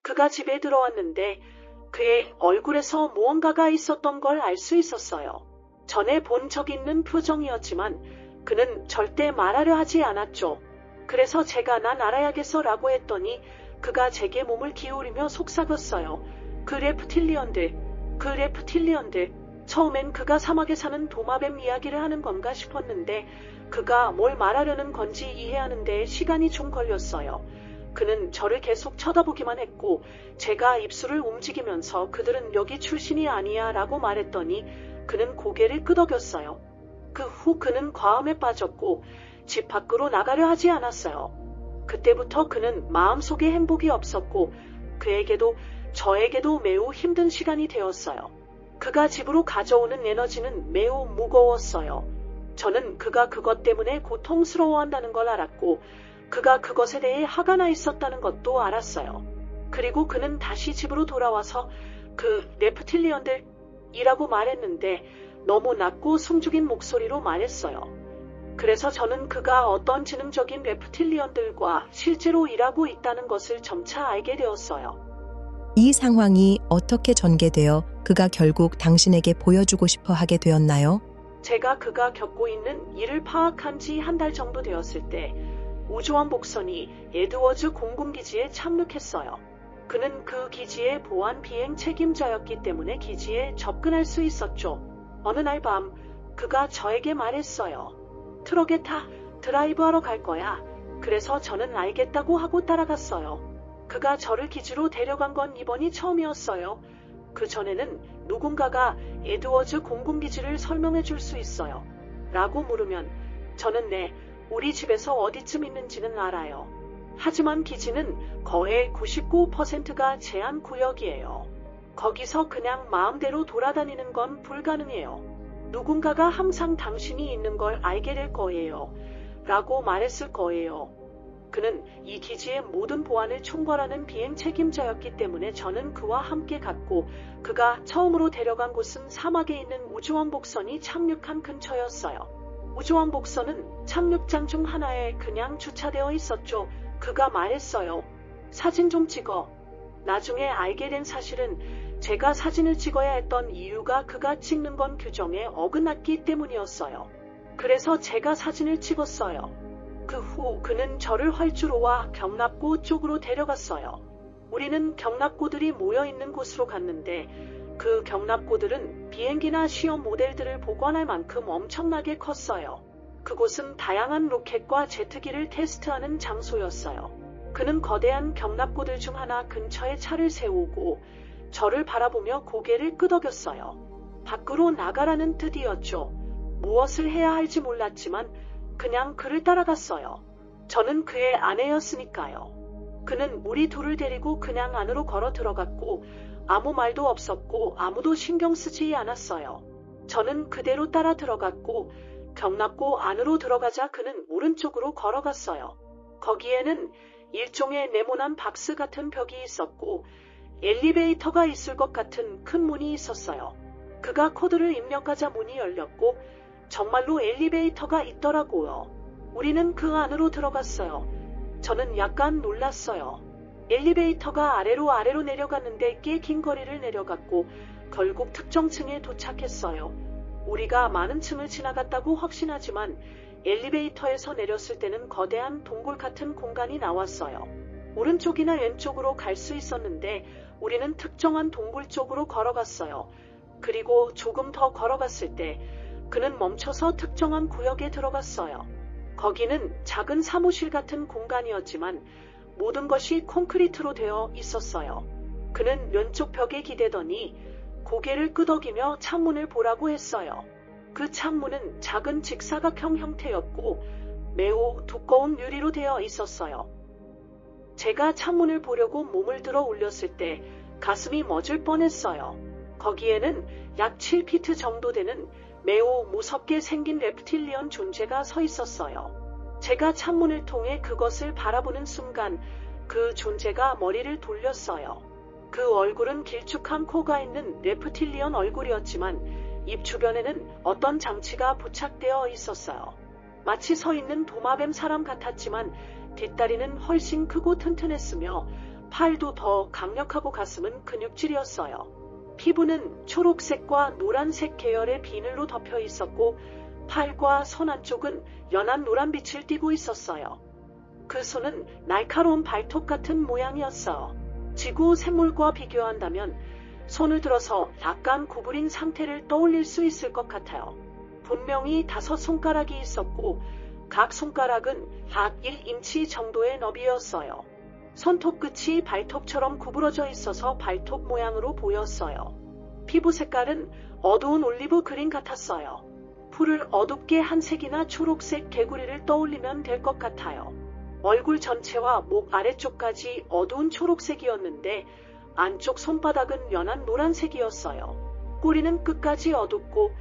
그가 집에 들어왔는데 그의 얼굴에서 무언가가 있었던 걸 알 수 있었어요. 전에 본 적 있는 표정이었지만 그는 절대 말하려 하지 않았죠. 그래서 제가 난 알아야겠어 라고 했더니 그가 제게 몸을 기울이며 속삭였어요. 그 레프틸리언들. 처음엔 그가 사막에 사는 도마뱀 이야기를 하는 건가 싶었는데 그가 뭘 말하려는 건지 이해하는 데 시간이 좀 걸렸어요. 그는 저를 계속 쳐다보기만 했고 제가 입술을 움직이면서 그들은 여기 출신이 아니야 라고 말했더니 그는 고개를 끄덕였어요. 그 후 그는 과음에 빠졌고 집 밖으로 나가려 하지 않았어요. 그때부터 그는 마음속에 행복이 없었고 그에게도 저에게도 매우 힘든 시간이 되었어요. 그가 집으로 가져오는 에너지는 매우 무거웠어요. 저는 그가 그것 때문에 고통스러워한다는 걸 알았고 그가 그것에 대해 화가 나 있었다는 것도 알았어요. 그리고 그는 다시 집으로 돌아와서 그 레프틸리언들이라고 말했는데 너무 낮고 숨죽인 목소리로 말했어요. 그래서 저는 그가 어떤 지능적인 레프틸리언들과 실제로 일하고 있다는 것을 점차 알게 되었어요. 이 상황이 어떻게 전개되어 그가 결국 당신에게 보여주고 싶어 하게 되었나요? 제가 그가 겪고 있는 일을 파악한 지 한 달 정도 되었을 때 우주원 복선이 에드워즈 공군기지에 착륙했어요. 그는 그 기지의 보안 비행 책임자였기 때문에 기지에 접근할 수 있었죠. 어느 날 밤 그가 저에게 말했어요. 트럭에 타, 드라이브하러 갈 거야. 그래서 저는 알겠다고 하고 따라갔어요. 그가 저를 기지로 데려간 건 이번이 처음이었어요. 그 전에는 누군가가 에드워즈 공군기지를 설명해 줄 수 있어요. 라고 물으면 저는 네, 우리 집에서 어디쯤 있는지는 알아요. 하지만 기지는 거의 99%가 제한 구역이에요. 거기서 그냥 마음대로 돌아다니는 건 불가능해요. 누군가가 항상 당신이 있는 걸 알게 될 거예요. 라고 말했을 거예요. 그는 이 기지의 모든 보안을 총괄하는 비행 책임자였기 때문에 저는 그와 함께 갔고 그가 처음으로 데려간 곳은 사막에 있는 우주원 복선이 착륙한 근처였어요. 우주원 복선은 착륙장 중 하나에 그냥 주차되어 있었죠. 그가 말했어요. 사진 좀 찍어. 나중에 알게 된 사실은 제가 사진을 찍어야 했던 이유가 그가 찍는 건 규정에 어긋났기 때문이었어요. 그래서 제가 사진을 찍었어요. 그 후 그는 저를 활주로와 경납고 쪽으로 데려갔어요. 우리는 경납고들이 모여있는 곳으로 갔는데 그 경납고들은 비행기나 시험 모델들을 보관할 만큼 엄청나게 컸어요. 그곳은 다양한 로켓과 제트기를 테스트하는 장소였어요. 그는 거대한 경납고들 중 하나 근처에 차를 세우고 저를 바라보며 고개를 끄덕였어요. 밖으로 나가라는 뜻이었죠. 무엇을 해야 할지 몰랐지만 그냥 그를 따라갔어요. 저는 그의 아내였으니까요. 그는 우리 둘을 데리고 그냥 안으로 걸어 들어갔고 아무 말도 없었고 아무도 신경 쓰지 않았어요. 저는 그대로 따라 들어갔고 경납고 안으로 들어가자 그는 오른쪽으로 걸어갔어요. 거기에는 일종의 네모난 박스 같은 벽이 있었고 엘리베이터가 있을 것 같은 큰 문이 있었어요. 그가 코드를 입력하자 문이 열렸고 정말로 엘리베이터가 있더라고요. 우리는 그 안으로 들어갔어요. 저는 약간 놀랐어요. 엘리베이터가 아래로 내려갔는데 꽤 긴 거리를 내려갔고 결국 특정 층에 도착했어요. 우리가 많은 층을 지나갔다고 확신하지만 엘리베이터에서 내렸을 때는 거대한 동굴 같은 공간이 나왔어요. 오른쪽이나 왼쪽으로 갈 수 있었는데 우리는 특정한 동굴 쪽으로 걸어갔어요. 그리고 조금 더 걸어갔을 때 그는 멈춰서 특정한 구역에 들어갔어요. 거기는 작은 사무실 같은 공간이었지만 모든 것이 콘크리트로 되어 있었어요. 그는 왼쪽 벽에 기대더니 고개를 끄덕이며 창문을 보라고 했어요. 그 창문은 작은 직사각형 형태였고 매우 두꺼운 유리로 되어 있었어요. 제가 창문을 보려고 몸을 들어 올렸을 때 가슴이 멎을 뻔했어요. 거기에는 약 7피트 정도 되는 매우 무섭게 생긴 reptilian 존재가 서 있었어요. 제가 창문을 통해 그것을 바라보는 순간 그 존재가 머리를 돌렸어요. 그 얼굴은 길쭉한 코가 있는 reptilian 얼굴이었지만 입 주변에는 어떤 장치가 부착되어 있었어요. 마치 서 있는 도마뱀 사람 같았지만 뒷다리는 훨씬 크고 튼튼했으며 팔도 더 강력하고 가슴은 근육질이었어요. 피부는 초록색과 노란색 계열의 비늘로 덮여 있었고 팔과 손 안쪽은 연한 노란빛을 띠고 있었어요. 그 손은 날카로운 발톱 같은 모양이었어. 지구 샘물과 비교한다면 손을 들어서 약간 구부린 상태를 떠올릴 수 있을 것 같아요. 분명히 5손가락이 있었고 각 손가락은 약 1인치 정도의 너비였어요. 손톱 끝이 발톱처럼 구부러져 있어서 발톱 모양으로 보였어요. 피부 색깔은 어두운 올리브 그린 같았어요. 풀을 어둡게 한 색이나 초록색 개구리를 떠올리면 될 것 같아요. 얼굴 전체와 목 아래쪽까지 어두운 초록색이었는데 안쪽 손바닥은 연한 노란색이었어요. 꼬리는 끝까지 어둡고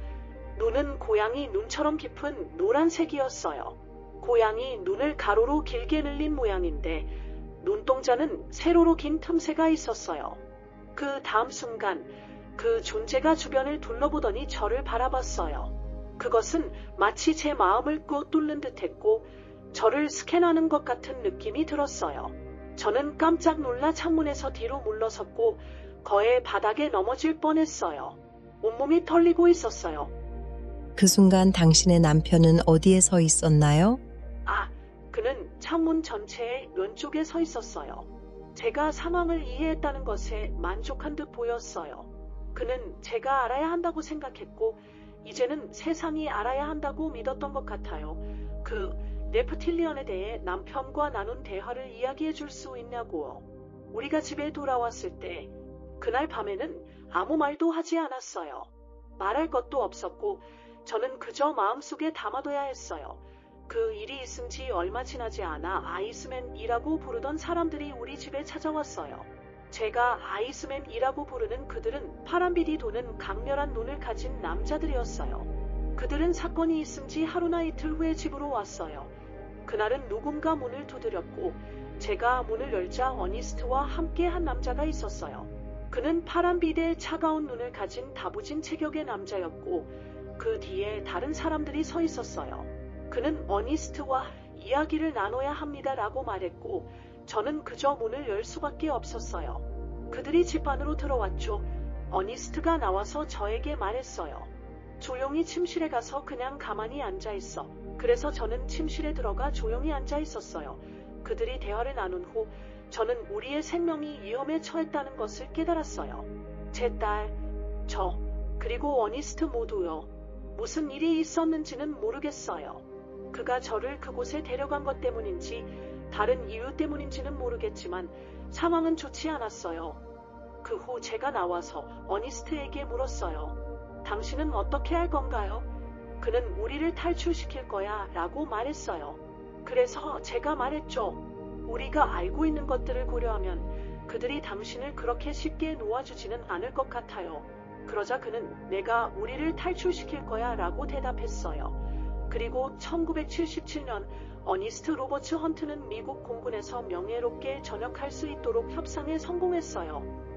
눈은 고양이 눈처럼 깊은 노란색이었어요. 고양이 눈을 가로로 길게 늘린 모양인데 눈동자는 세로로 긴 틈새가 있었어요. 그 다음 순간 그 존재가 주변을 둘러보더니 저를 바라봤어요. 그것은 마치 제 마음을 꿰뚫는 듯했고 저를 스캔하는 것 같은 느낌이 들었어요. 저는 깜짝 놀라 창문에서 뒤로 물러섰고 거의 바닥에 넘어질 뻔했어요. 온몸이 털리고 있었어요. 그 순간 당신의 남편은 어디에 서 있었나요? 그는 창문 전체의 왼쪽에 서 있었어요. 제가 상황을 이해했다는 것에 만족한 듯 보였어요. 그는 제가 알아야 한다고 생각했고 이제는 세상이 알아야 한다고 믿었던 것 같아요. 그 네프틸리언에 대해 남편과 나눈 대화를 이야기해 줄 수 있냐고요. 우리가 집에 돌아왔을 때 그날 밤에는 아무 말도 하지 않았어요. 말할 것도 없었고 저는 그저 마음속에 담아둬야 했어요. 그 일이 있은 지 얼마 지나지 않아 아이스맨이라고 부르던 사람들이 우리 집에 찾아왔어요. 제가 아이스맨이라고 부르는 그들은 파란빛이 도는 강렬한 눈을 가진 남자들이었어요. 그들은 사건이 있은 지 하루나 이틀 후에 집으로 왔어요. 그날은 누군가 문을 두드렸고 제가 문을 열자 어니스트와 함께 한 남자가 있었어요. 그는 파란빛의 차가운 눈을 가진 다부진 체격의 남자였고 그 뒤에 다른 사람들이 서 있었어요. 그는 어니스트와 이야기를 나눠야 합니다라고 말했고 저는 그저 문을 열 수밖에 없었어요. 그들이 집 안으로 들어왔죠. 어니스트가 나와서 저에게 말했어요. 조용히 침실에 가서 그냥 가만히 앉아있어. 그래서 저는 침실에 들어가 조용히 앉아있었어요. 그들이 대화를 나눈 후 저는 우리의 생명이 위험에 처했다는 것을 깨달았어요. 제 딸, 저, 그리고 어니스트 모두요. 무슨 일이 있었는지는 모르겠어요. 그가 저를 그곳에 데려간 것 때문인지 다른 이유 때문인지는 모르겠지만 상황은 좋지 않았어요. 그 후 제가 나와서 어니스트에게 물었어요. 당신은 어떻게 할 건가요? 그는 우리를 탈출시킬 거야 라고 말했어요. 그래서 제가 말했죠. 우리가 알고 있는 것들을 고려하면 그들이 당신을 그렇게 쉽게 놓아주지는 않을 것 같아요. 그러자 그는 내가 우리를 탈출시킬 거야 라고 대답했어요. 그리고 1977년 어니스트 로버츠 헌트는 미국 공군에서 명예롭게 전역할 수 있도록 협상에 성공했어요.